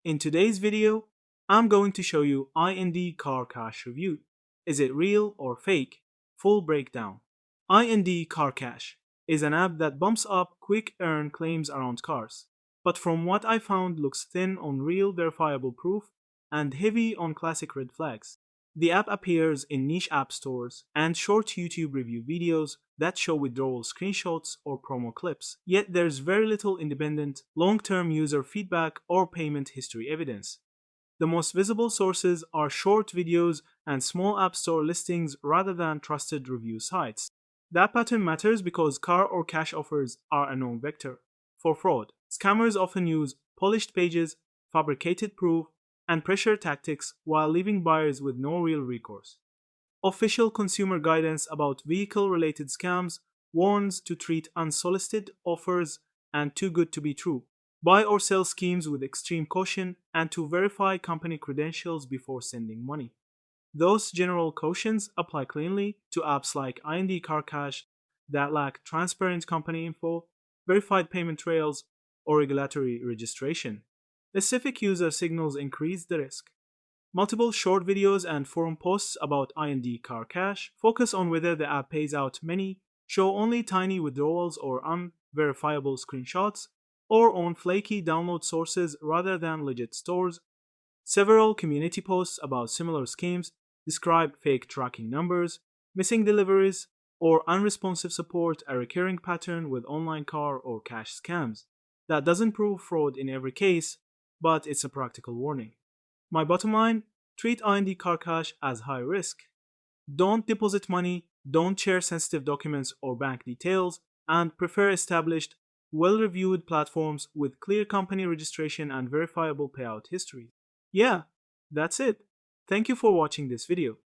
In today's video, I'm going to show you IND Car Cash review. Is it real or fake? Full breakdown. IND Car Cash is an app that bumps up quick earn claims around cars, but from what I found looks thin on real verifiable proof and heavy on classic red flags. The app appears in niche app stores and short YouTube review videos that show withdrawal screenshots or promo clips, yet there's very little independent, long term user feedback or payment history evidence. The most visible sources are short videos and small app store listings rather than trusted review sites. That pattern matters because car or cash offers are a known vector for fraud. Scammers often use polished pages, fabricated proof, and pressure tactics while leaving buyers with no real recourse. Official consumer guidance about vehicle related scams warns to treat unsolicited offers and too good to be true, buy or sell schemes with extreme caution, and to verify company credentials before sending money. Those general cautions apply cleanly to apps like IND Car Cash that lack transparent company info, verified payment trails, or regulatory registration. Specific user signals increase the risk. Multiple short videos and forum posts about IND Car Cash focus on whether the app pays out many, show only tiny withdrawals or unverifiable screenshots, or on flaky download sources rather than legit stores. Several community posts about similar schemes describe fake tracking numbers, missing deliveries, or unresponsive support, a recurring pattern with online car or cash scams. That doesn't prove fraud in every case, but it's a practical warning. My bottom line, treat IND Car Cash as high risk. Don't deposit money, don't share sensitive documents or bank details, and prefer established, well reviewed platforms with clear company registration and verifiable payout history. Yeah, that's it. Thank you for watching this video.